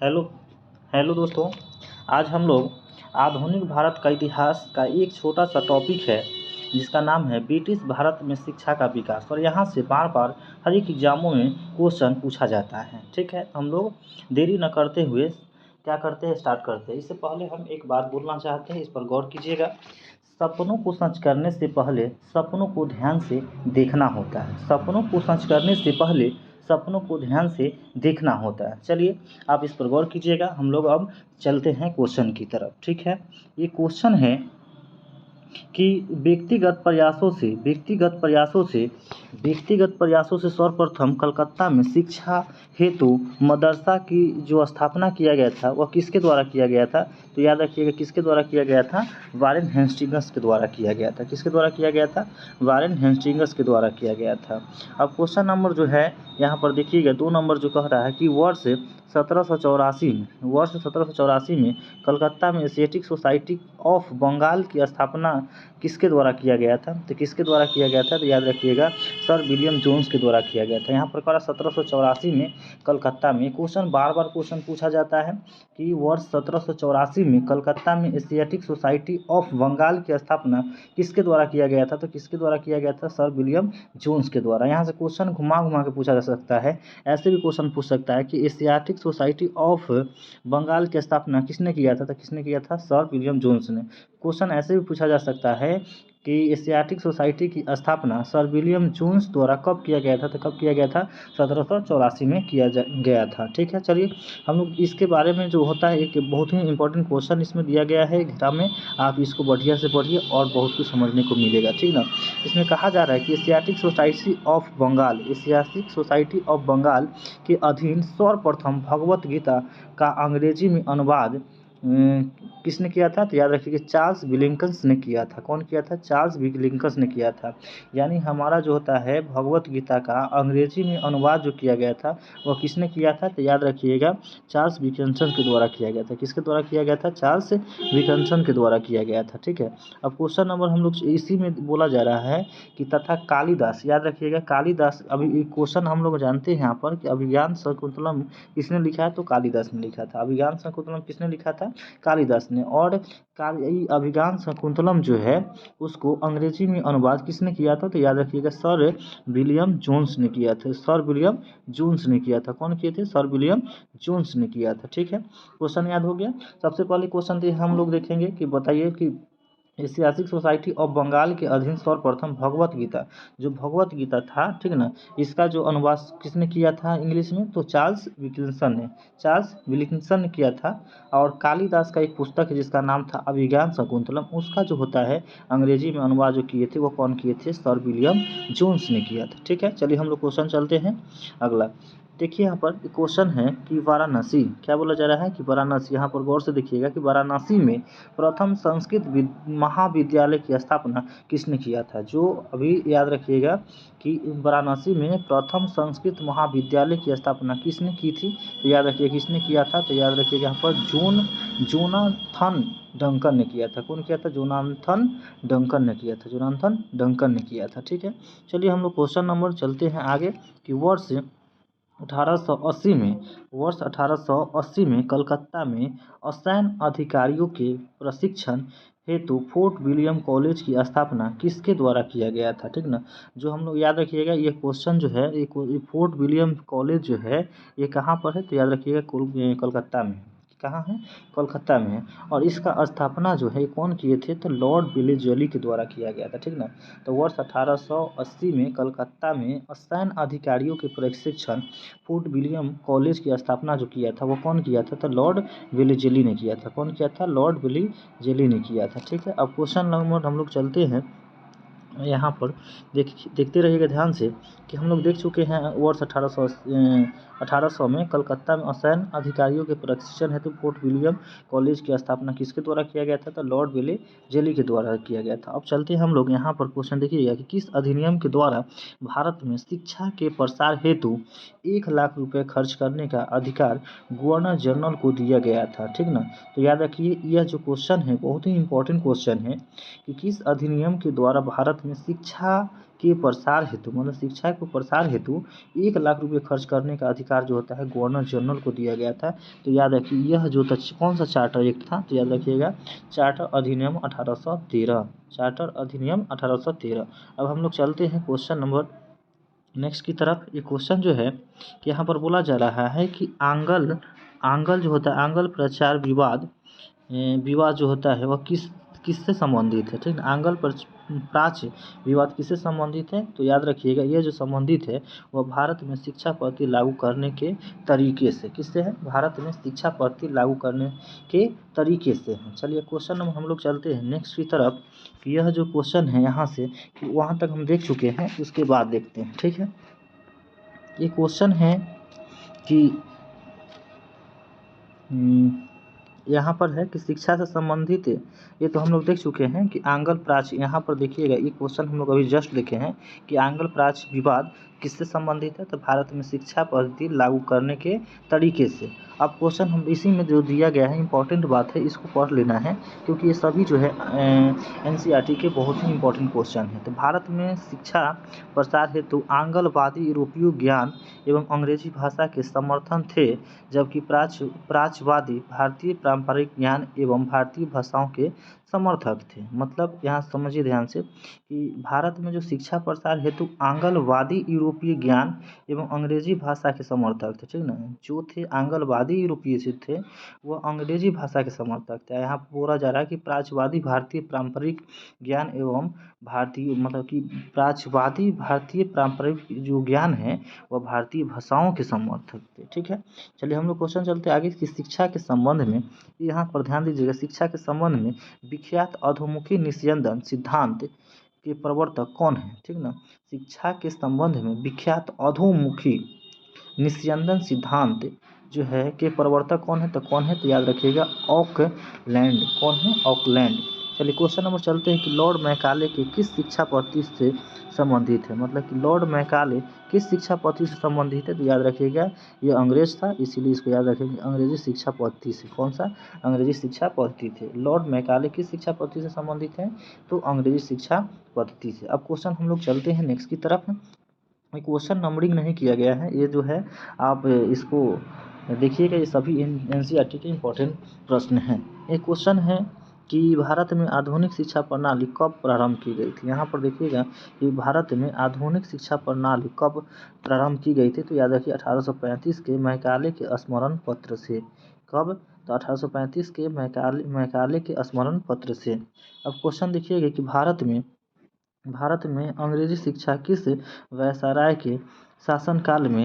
Hello hello दोस्तों। आज हम लोग आधुनिक भारत का इतिहास का एक छोटा सा टॉपिक है जिसका नाम है ब्रिटिश भारत में शिक्षा का विकास। और यहाँ से बार बार हर एक एग्जामों में क्वेश्चन पूछा जाता है। ठीक है, हम लोग देरी न करते हुए क्या करते हैं, स्टार्ट करते हैं। इससे पहले हम एक बात बोलना चाहते हैं, इस पर गौर कीजिएगा। सपनों को सच करने से पहले सपनों को ध्यान से देखना होता है। सपनों को सच करने से पहले सपनों को ध्यान से देखना होता है। चलिए आप इस पर गौर कीजिएगा। हम लोग अब चलते हैं क्वेश्चन की तरफ। ठीक है, ये क्वेश्चन है कि व्यक्तिगत प्रयासों से सर्वप्रथम कलकत्ता में शिक्षा हेतु मदरसा की जो स्थापना किया गया था वह किसके द्वारा किया गया था? तो याद रखिएगा, किसके द्वारा किया गया था? वारेन हेस्टिंग्स के द्वारा किया गया था। किसके द्वारा किया गया था? वारेन हेस्टिंग्स के द्वारा किया गया था। अब क्वेश्चन नंबर जो है यहाँ पर देखिएगा, 2 नंबर जो कह रहा है कि वर्ष 1784 में कलकत्ता में एशियाटिक सोसाइटी ऑफ बंगाल की स्थापना किसके द्वारा किया गया था? तो किसके द्वारा किया गया था? तो याद रखिएगा, सर विलियम जोन्स के द्वारा किया गया था। यहाँ पर कहा 1784 में कलकत्ता में। क्वेश्चन बार बार क्वेश्चन पूछा जाता है कि वर्ष 1784 में कलकत्ता में एशियाटिक सोसाइटी ऑफ बंगाल की स्थापना किसके द्वारा किया गया था? तो किसके द्वारा किया गया था? सर विलियम जोन्स के द्वारा। यहाँ से क्वेश्चन घुमा घुमा के पूछा जा सकता है। ऐसे भी क्वेश्चन पूछ सकता है कि एशियाटिक सोसाइटी ऑफ बंगाल की स्थापना किसने किया था? तो किसने किया था? सर विलियम जोन्स ने। क्वेश्चन ऐसे भी पूछा जा सकता है कि एशियाटिक सोसाइटी की स्थापना सर विलियम जोन्स द्वारा कब किया गया था? तो कब किया गया था? 1784 में किया गया था। ठीक है, चलिए हम लोग इसके बारे में जो होता है, एक बहुत ही इंपॉर्टेंट क्वेश्चन इसमें दिया गया है एग्जाम में। आप इसको बढ़िया से पढ़िए और बहुत कुछ समझने को मिलेगा। ठीक ना, इसमें कहा जा रहा है कि एशियाटिक सोसाइटी ऑफ बंगाल के अधीन सर्वप्रथम भगवत गीता का अंग्रेजी में अनुवाद किसने किया था? तो याद रखिए कि चार्ल्स विलिंकन्स ने किया था। कौन किया था? चार्ल्स विलिंकन्स ने किया था। यानी हमारा जो होता है भगवत गीता का अंग्रेजी में अनुवाद जो किया गया था वह किसने किया था? तो याद रखिएगा, चार्ल्स विलिंकन्स के द्वारा किया गया था। किसके द्वारा किया गया था? चार्ल्स विलिंकन्स के द्वारा किया गया था। ठीक है, अब क्वेश्चन नंबर हम लोग इसी में बोला जा रहा है कि तथा कालिदास, याद रखिएगा कालिदास, अभी क्वेश्चन हम लोग जानते हैं यहाँ पर कि अभिज्ञान शाकुंतलम किसने लिखा है? तो कालिदास ने लिखा था। अभिज्ञान शाकुंतलम किसने लिखा था? कालिदास ने। और अभिज्ञान शाकुंतलम जो है उसको अंग्रेजी में अनुवाद किसने किया था? तो याद रखिएगा, सर विलियम जोन्स ने किया था। सर विलियम जोन्स ने किया था। कौन किए थे? सर विलियम जोन्स ने किया था। ठीक है, क्वेश्चन याद हो गया। सबसे पहले क्वेश्चन हम लोग देखेंगे कि बताइए कि एशियाटिक सोसाइटी ऑफ बंगाल के अधीन सर्वप्रथम भगवत गीता, जो भगवत गीता था, ठीक ना, इसका जो अनुवाद किसने किया था इंग्लिश में? तो चार्ल्स विलिंकन्स ने किया था। और कालिदास का एक पुस्तक है जिसका नाम था अभिज्ञान शाकुंतलम, उसका जो होता है अंग्रेजी में अनुवाद जो किए थे वो कौन किए थे? सर विलियम जोन्स ने किया था। ठीक है, चलिए हम लोग क्वेश्चन चलते हैं अगला। देखिए यहाँ पर क्वेश्चन है कि वाराणसी, क्या बोला जा रहा है कि वाराणसी, यहाँ पर गौर से देखिएगा कि वाराणसी में प्रथम संस्कृत महाविद्यालय की स्थापना किसने किया था? जो अभी याद रखिएगा कि वाराणसी में प्रथम संस्कृत महाविद्यालय की स्थापना किसने की थी? तो याद रखिए किसने किया था? तो याद रखिएगा यहाँ पर जोनाथन डंकन ने किया था। कौन किया था? जोनाथन डंकन ने किया था। जोनाथन डंकन ने किया था। ठीक है, चलिए हम लोग क्वेश्चन नंबर चलते हैं आगे कि वर्ष 1880 में कलकत्ता में असैन्य अधिकारियों के प्रशिक्षण हेतु फोर्ट विलियम कॉलेज की स्थापना किसके द्वारा किया गया था? ठीक ना, जो हम लोग याद रखिएगा ये क्वेश्चन जो है, ये फोर्ट विलियम कॉलेज जो है ये कहाँ पर है? तो याद रखिएगा कलकत्ता में। कहाँ है? कोलकाता में है। और इसका स्थापना जो है कौन किए थे? तो लॉर्ड वेलेज़ली के द्वारा किया गया था। ठीक ना, तो वर्ष 1880 में कलकत्ता में असैन्य अधिकारियों के प्रशिक्षण फोर्ट विलियम कॉलेज की स्थापना जो किया था वो कौन किया था? तो लॉर्ड वेलेज़ली ने किया था। कौन किया था? लॉर्ड वेलेज़ली ने किया था। ठीक है, अब क्वेश्चन नंबर हम लोग चलते हैं यहाँ पर। देखते रहिएगा ध्यान से कि हम लोग देख चुके हैं वर्ष 1800 में कलकत्ता में असैन्य अधिकारियों के प्रशिक्षण हेतु फोर्ट विलियम कॉलेज की स्थापना किसके द्वारा किया गया था? तो लॉर्ड वेलेज़ली के द्वारा किया गया था। अब चलते हैं हम लोग यहाँ पर। क्वेश्चन देखिएगा कि किस अधिनियम के द्वारा भारत में शिक्षा के प्रसार हेतु 1,00,000 रुपये खर्च करने का अधिकार गवर्नर जनरल को दिया गया था? ठीक ना, तो याद रखिए यह जो क्वेश्चन है बहुत ही इंपॉर्टेंट क्वेश्चन है कि किस अधिनियम के द्वारा भारत में शिक्षा के प्रसार हेतु, मतलब शिक्षा के प्रसार हेतु 1 लाख रुपये खर्च करने का अधिकार जो होता है गवर्नर जनरल को दिया गया था। तो याद रखिए यह जो था कौन सा चार्टर एक्ट था, तो याद रखिएगा चार्टर अधिनियम 1813, चार्टर अधिनियम 1813। अब हम लोग चलते हैं क्वेश्चन नंबर नेक्स्ट की तरफ। ये क्वेश्चन जो है कि यहाँ पर बोला जा रहा है कि आंगल जो होता है, आंगल प्रचार विवाद विवाद जो होता है वह किससे संबंधित है, ठीक है। आंगल प्राच्य विवाद किससे संबंधित है, तो याद रखिएगा ये जो संबंधित है वह भारत में शिक्षा पद्धति लागू करने के तरीके से, किससे है, भारत में शिक्षा पद्धति लागू करने के तरीके से है। चलिए क्वेश्चन नंबर हम लोग चलते हैं नेक्स्ट की तरफ। यह जो क्वेश्चन है यहाँ से कि वहाँ तक हम देख चुके हैं, उसके बाद देखते हैं, ठीक है। ये क्वेश्चन है कि यहाँ पर है कि शिक्षा से संबंधित, ये तो हम लोग देख चुके हैं कि आंगल प्राच्य, यहाँ पर देखिएगा ये क्वेश्चन हम लोग अभी जस्ट देखे हैं कि आंगल प्राच्य विवाद किससे संबंधित है, तो भारत में शिक्षा पद्धति लागू करने के तरीके से। अब क्वेश्चन हम इसी में जो दिया गया है इंपॉर्टेंट बात है, इसको पढ़ लेना है क्योंकि ये सभी जो है एनसीईआरटी के बहुत ही इंपॉर्टेंट क्वेश्चन है। तो भारत में शिक्षा प्रसार हेतु आंगलवादी यूरोपीय ज्ञान एवं अंग्रेजी भाषा के समर्थन थे, जबकि प्राच्यवादी भारतीय पारंपरिक ज्ञान एवं भारतीय भाषाओं के समर्थक थे। मतलब यहाँ समझिए ध्यान से कि भारत में जो शिक्षा प्रसार हेतु आंगलवादी यूरोपीय ज्ञान एवं अंग्रेजी भाषा के समर्थक थे, ठीक ना। जो थे आंगलवादी यूरोपीय से थे वह अंग्रेजी भाषा के समर्थक थे। यहाँ बोला जा रहा है कि प्राच्यवादी भारतीय पारंपरिक ज्ञान एवं भारतीय, मतलब कि प्राच्यवादी भारतीय पारंपरिक जो ज्ञान है वह भारतीय भाषाओं के समर्थक थे, ठीक है। चलिए हम लोग क्वेश्चन चलते आगे कि शिक्षा के संबंध में, यहाँ पर ध्यान दीजिएगा, शिक्षा के संबंध में विख्यात अधोमुखी निस्यंदन सिद्धांत के प्रवर्तक कौन है, ठीक ना। शिक्षा के संबंध में विख्यात अधोमुखी निस्यंदन सिद्धांत जो है के प्रवर्तक कौन है, तो याद रखिएगा ऑकलैंड। कौन है, ऑकलैंड। चलिए क्वेश्चन नंबर चलते हैं कि लॉर्ड मैकाले के किस शिक्षा पद्धति से संबंधित है, मतलब कि लॉर्ड मैकाले किस शिक्षा पद्धति से संबंधित है, तो याद रखिएगा ये अंग्रेज था, इसीलिए इसको याद रखिएगा अंग्रेजी शिक्षा पद्धति से। कौन सा, अंग्रेजी शिक्षा पद्धति थे। लॉर्ड मैकाले किस शिक्षा पद्धति से संबंधित है, तो अंग्रेजी शिक्षा पद्धति से। अब क्वेश्चन हम लोग चलते हैं नेक्स्ट की तरफ। क्वेश्चन नंबरिंग नहीं किया गया है, ये जो है आप इसको देखिएगा, ये सभी एनसीईआरटी के इम्पोर्टेंट प्रश्न हैं। एक क्वेश्चन है कि भारत में आधुनिक शिक्षा प्रणाली कब प्रारंभ की गई थी। यहाँ पर देखिएगा कि भारत में आधुनिक शिक्षा प्रणाली कब प्रारंभ की गई थी, तो याद रखिए 1835 के मैकाले के स्मरण पत्र से। कब, तो 1835 के मैकाले के स्मरण पत्र से। अब क्वेश्चन देखिएगा कि भारत में अंग्रेजी शिक्षा किस वायसराय के शासनकाल में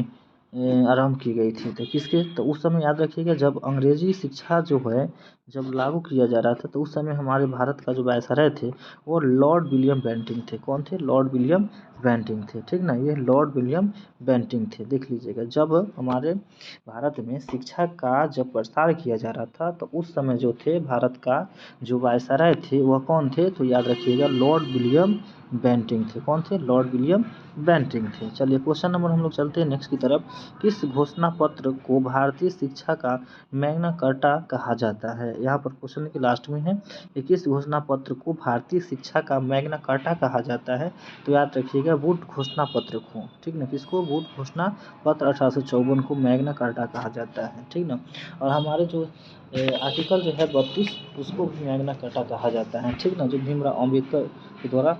आरंभ की गई थी, तो किसके, तो उस समय याद रखिएगा जब अंग्रेजी शिक्षा जो है जब लागू किया जा रहा था, तो उस समय हमारे भारत का जो वायसराय थे वो लॉर्ड विलियम बेंटिंक थे। कौन थे, लॉर्ड विलियम बेंटिंक थे, ठीक ना। ये लॉर्ड विलियम बेंटिंक थे। देख लीजिएगा जब हमारे भारत में शिक्षा का जब प्रसार किया जा रहा था, तो उस समय जो थे भारत का जो वायसराय थे वह कौन थे, तो याद रखिएगा लॉर्ड विलियम बेंटिंक थे। कौन थे, लॉर्ड विलियम बेंटिंक थे। चलिए क्वेश्चन नंबर हम लोग चलते हैं नेक्स्ट की तरफ। किस घोषणा पत्र को भारतीय शिक्षा का मैग्ना कार्टा कहा जाता है। यहाँ पर क्वेश्चन के लास्ट में है कि किस घोषणा पत्र को भारतीय शिक्षा का मैग्ना कार्टा कहा जाता है, तो याद रखिएगा वुड घोषणा पत्र को, ठीक ना। किसको, वुड घोषणा पत्र 1854 को मैग्ना कार्टा कहा जाता है, ठीक ना। और हमारे जो आर्टिकल जो है 32 उसको भी मैग्ना कार्टा कहा जाता है, ठीक ना, जो भीमराव अम्बेडकर के द्वारा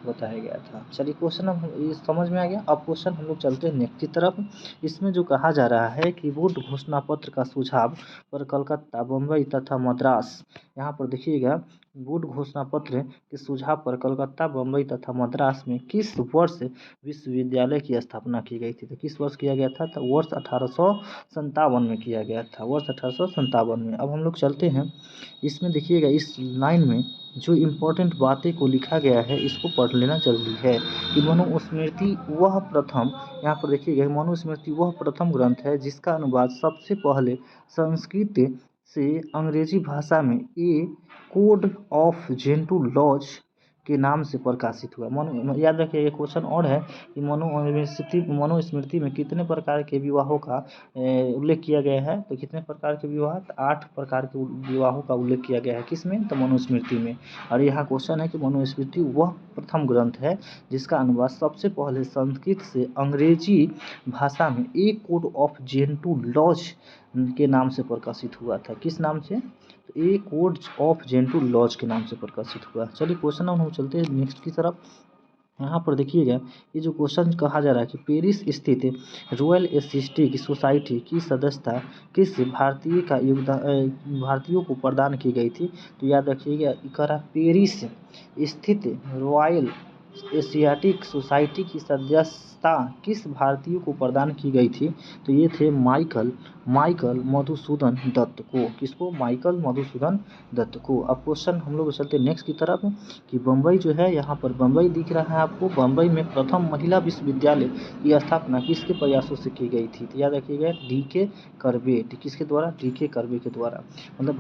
बताया गया था। चलिए क्वेश्चन हम ये समझ में आ गया। अब क्वेश्चन हम लोग चलते हैं नेक्स्ट की तरफ। इसमें जो कहा जा रहा है कि वुड घोषणा पत्र का सुझाव पर कलकत्ता, बम्बई तथा मद्रास, यहाँ पर देखिएगा वुड घोषणा पत्र के सुझाव पर कलकत्ता, बम्बई तथा मद्रास में किस वर्ष विश्वविद्यालय की स्थापना की गई थी, तो किस वर्ष किया गया था, तो वर्ष 1857 में किया गया था, वर्ष 1857 में। अब हम लोग चलते हैं, इसमें देखिएगा इस लाइन में जो इम्पोर्टेंट बातें को लिखा गया है इसको पढ़ लेना जरूरी है कि मनुस्मृति वह प्रथम, यहाँ पर देखिएगा मनुस्मृति वह प्रथम ग्रंथ है जिसका अनुवाद सबसे पहले संस्कृत से अंग्रेजी भाषा में ए कोड ऑफ जेंटू लॉज के नाम से प्रकाशित हुआ। याद रखिए ये क्वेश्चन और है कि मनुस्मृति में कितने प्रकार के विवाहों का उल्लेख किया गया है। तो कितने प्रकार के विवाह, 8 प्रकार के विवाहों का उल्लेख किया गया है। किसमें, तो मनुस्मृति में। और यहाँ क्वेश्चन है कि मनुस्मृति वह प्रथम ग्रंथ है जिसका अनुवाद सबसे पहले संस्कृत से अंग्रेजी भाषा में ए कोड ऑफ जेंटू लॉज के नाम से प्रकाशित हुआ था। किस नाम से, तो ए कोड ऑफ जेंटू लॉज के नाम से प्रकाशित हुआ। चलिए क्वेश्चन नंबर हम चलते हैं नेक्स्ट की तरफ। यहाँ पर देखिएगा ये जो क्वेश्चन कहा जा रहा है कि पेरिस स्थित रॉयल एसिस्टिक सोसाइटी की सदस्यता किस भारतीय का योगदान भारतीयों को प्रदान की गई थी। तो याद रखिएगा इकरा पेरिस स्थित रॉयल एशियाटिक सोसाइटी की सदस्यता किस भारतीय को प्रदान की गई थी। तो ये थे माइकल मधुसूदन दत्त को। किसको, माइकल मधुसूदन दत्त को। अब क्वेश्चन हम लोग चलते नेक्स्ट की तरफ कि बम्बई जो है, यहाँ पर बम्बई दिख रहा है आपको। बम्बई में प्रथम महिला विश्वविद्यालय की स्थापना किसके प्रयासों से की गई थी। तो याद रखिएगा डी.के. कर्वे। किसके द्वारा, डी.के. कर्वे के द्वारा। मतलब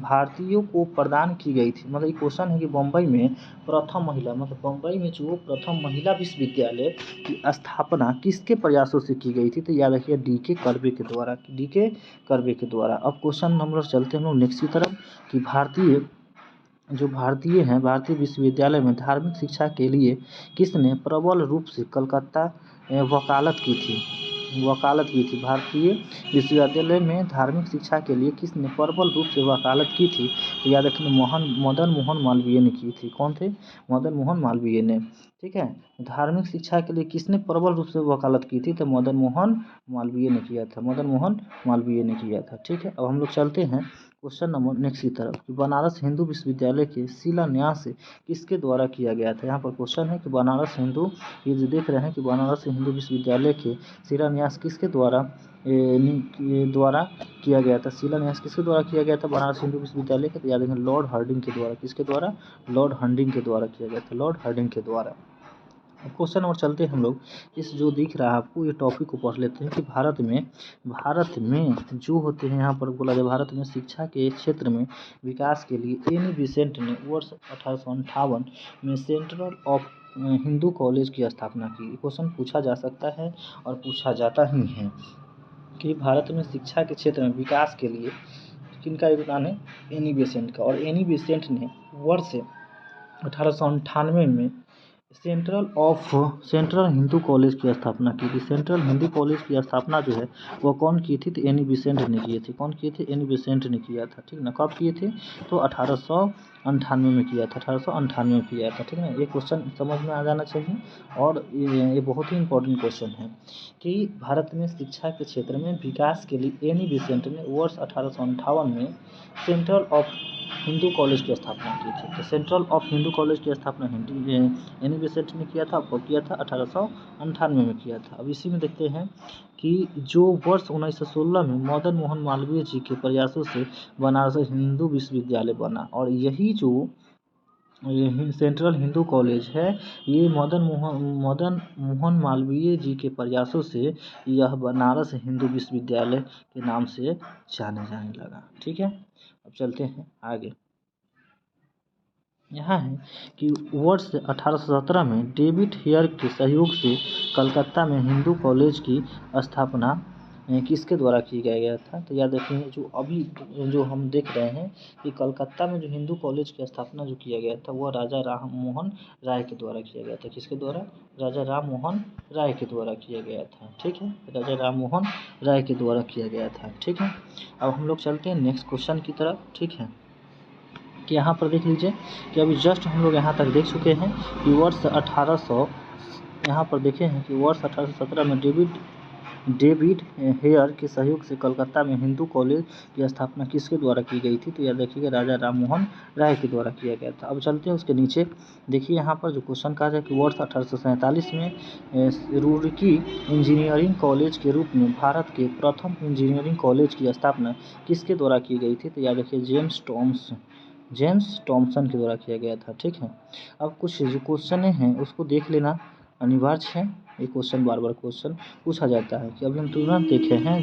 भारतीयों को प्रदान की गई थी। मतलब ये क्वेश्चन है कि बम्बई में प्रथम महिला, मतलब बम्बई में जो प्रथम महिला विश्वविद्यालय की स्थापना किसके प्रयासों से की गई थी। तो याद रखिए डी.के. कर्वे के द्वारा, डी.के. कर्वे के द्वारा। अब क्वेश्चन नंबर चलते हैं हम लोग नेक्स्ट की तरफ कि भारतीय विश्वविद्यालय में धार्मिक शिक्षा के लिए किसने प्रबल रूप से कलकत्ता वकालत की थी। भारतीय विश्वविद्यालय में धार्मिक शिक्षा के लिए किसने प्रबल रूप से वकालत की थी। तो याद रखिए मदन मोहन मालवीय ने की थी। कौन थे, मदन मोहन मालवीय ने। ठीक है, धार्मिक शिक्षा के लिए किसने प्रबल रूप से वकालत की थी। तो मदन मोहन मालवीय ने किया था। ठीक है, अब हम लोग चलते हैं क्वेश्चन नंबर नेक्स्ट की तरफ कि बनारस हिंदू विश्वविद्यालय के शिलान्यास किसके द्वारा किया गया था। यहाँ पर क्वेश्चन है कि बनारस हिंदू, ये जो देख रहे हैं कि बनारस हिंदू विश्वविद्यालय के शिलान्यास किसके द्वारा किया गया था। शिलान्यास किसके द्वारा किया गया था बनारस हिंदू विश्वविद्यालय के। तो याद रखें लॉर्ड हार्डिंग के द्वारा। किसके द्वारा, लॉर्ड हार्डिंग के द्वारा किया गया था, लॉर्ड हार्डिंग के द्वारा। क्वेश्चन और चलते हैं हम लोग इस जो दिख रहा है आपको ये टॉपिक को पढ़ लेते हैं कि भारत में जो होते हैं, यहाँ पर बोला जाए भारत में शिक्षा के क्षेत्र में विकास के लिए एनी बेसेंट ने वर्ष 1858 में सेंट्रल ऑफ हिंदू कॉलेज की स्थापना की। क्वेश्चन पूछा जा सकता है और पूछा जाता ही है कि भारत में शिक्षा के क्षेत्र में विकास के लिए किनका योगदान है, एनी बेसेंट का। और एनी बेसेंट ने वर्ष 1898 में सेंट्रल हिंदू कॉलेज की स्थापना की थी। सेंट्रल हिंदू कॉलेज की स्थापना जो है वो कौन की थी, तो एनी बेसेंट ने की थी। कौन किए थे, एनी बेसेंट ने किया था। ठीक ना, कब किए थे, तो 1898 में किया था, 1898 में किया था। ठीक है, ये क्वेश्चन समझ में आ जाना चाहिए। और ये बहुत ही इंपॉर्टेंट क्वेश्चन है कि भारत में शिक्षा के क्षेत्र में विकास के लिए एनी बेसेंट ने वर्ष 1858 में सेंट्रल ऑफ हिंदू कॉलेज की स्थापना की थी। तो सेंट्रल ऑफ हिंदू कॉलेज की स्थापना एनी बेसेंट ने किया था। कब किया था, 1898 में किया था। अब इसी में देखते हैं कि जो वर्ष 1916 में मदन मोहन मालवीय जी के प्रयासों से बनारस हिंदू विश्वविद्यालय बना। और यही जो सेंट्रल हिंदू कॉलेज है ये मदन मोहन मालवीय जी के प्रयासों से यह बनारस हिंदू विश्वविद्यालय के नाम से जाने लगा। ठीक है, अब चलते हैं आगे। यहाँ है कि वर्ष 1817 में डेविड हेयर के सहयोग से कलकत्ता में हिंदू कॉलेज की स्थापना किसके द्वारा की गया था। तो याद रखिए जो अभी जो हम देख रहे हैं कि कलकत्ता में जो हिंदू कॉलेज की स्थापना जो किया गया था वह राजा राम मोहन राय के द्वारा किया गया था। किसके द्वारा, राजा राम मोहन राय के द्वारा किया गया था। ठीक है, राजा राम मोहन राय के द्वारा किया गया था। ठीक है, अब हम लोग चलते हैं नेक्स्ट क्वेश्चन की तरफ। ठीक है, कि यहाँ पर देख लीजिए कि अभी जस्ट हम लोग यहाँ तक देख चुके हैं कि वर्ष 1800 यहाँ पर देखे हैं कि वर्ष 1817 में डेविड हेयर के सहयोग से कलकत्ता में हिंदू कॉलेज की स्थापना किसके द्वारा की गई थी। तो याद रखिएगा राजा राम मोहन राय के द्वारा किया गया था। अब चलते हैं उसके नीचे, देखिए यहाँ पर जो क्वेश्चन कहा जाए कि वर्ष 1847 में रुड़की इंजीनियरिंग कॉलेज के रूप में भारत के प्रथम इंजीनियरिंग कॉलेज की स्थापना किसके द्वारा की गई थी। तो याद रखिए जेम्स टॉमसन के द्वारा किया गया था। ठीक है, अब कुछ जो क्वेश्चन हैं उसको देख लेना अनिवार्य है। ये क्वेश्चन बार क्वेश्चन पूछा जाता है कि अभी हम तुरंत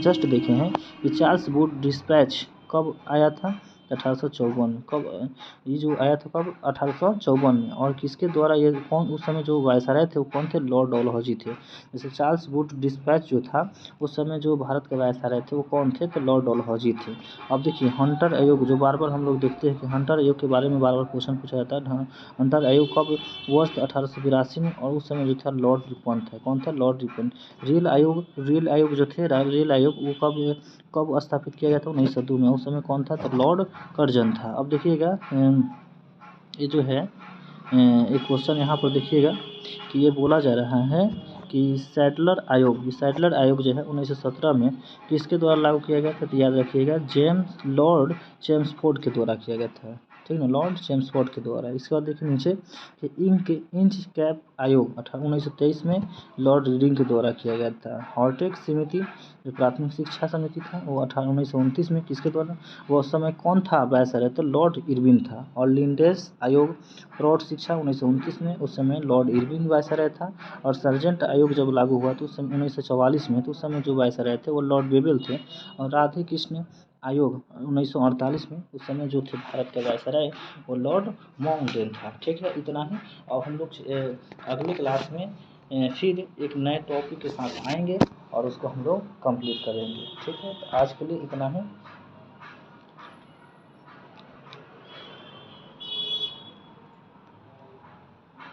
जस्ट देखे हैं कि चार्ल्स वुड डिस्पैच कब आया था। 1854 कब ये जो आया था, कब 1854 में। और किसके द्वारा ये, कौन उस समय जो वायसराय थे वो कौन थे, लॉर्ड डलहौजी थे। जैसे चार्ल्स वुड डिस्पैच जो था उस समय जो भारत के वायसराय थे वो कौन थे, तो लॉर्ड डलहौजी थे। अब देखिए हंटर आयोग, जो बार बार हम लोग देखते हैं कि हंटर आयोग के बारे में बार बार क्वेश्चन पूछा जाता है। हंटर आयोग कब हुआ, 1882 में, और उस समय जो था लॉर्ड रिपन था। कौन था, लॉर्ड रिपन। रेल आयोग जो थे, रेल आयोग वो कब कब स्थापित किया गया था, 1902 में। उस समय कौन था, तो लॉर्ड कर्जन था। अब देखिएगा ये जो है एक क्वेश्चन यहाँ पर देखिएगा कि ये बोला जा रहा है कि सैडलर आयोग जो है 1917 में किसके द्वारा लागू किया गया था, तो याद रखिएगा लॉर्ड चेम्सफोर्ड के द्वारा किया गया था, ठीक ना, लॉर्ड चेम्सफोर्ड के द्वारा। इसके बाद देखिए नीचे कि इंच कैप आयोग 1923 में लॉर्ड रीडिंग के द्वारा किया गया था। हॉर्टेक समिति जो प्राथमिक शिक्षा समिति था वो 1929 में किसके द्वारा, वो उस समय कौन था वायसराय, तो लॉर्ड इरविन था। और लिंडेस आयोग प्रौढ़ शिक्षा 1929 में, उस समय लॉर्ड इरविन वायसराय था। और सर्जेंट आयोग जब लागू हुआ तो उस समय 1944 में, तो उस समय जो वायसराय थे वो लॉर्ड बेवेल थे। और राधे कृष्ण आयोग 1948 में, उस समय जो थे भारत का वायसराय वो लॉर्ड माउंटबेटन था। ठीक है, इतना ही। और हम लोग अगले क्लास में फिर एक नए टॉपिक के साथ आएंगे और उसको हम लोग कंप्लीट करेंगे। ठीक है, तो आज के लिए इतना ही।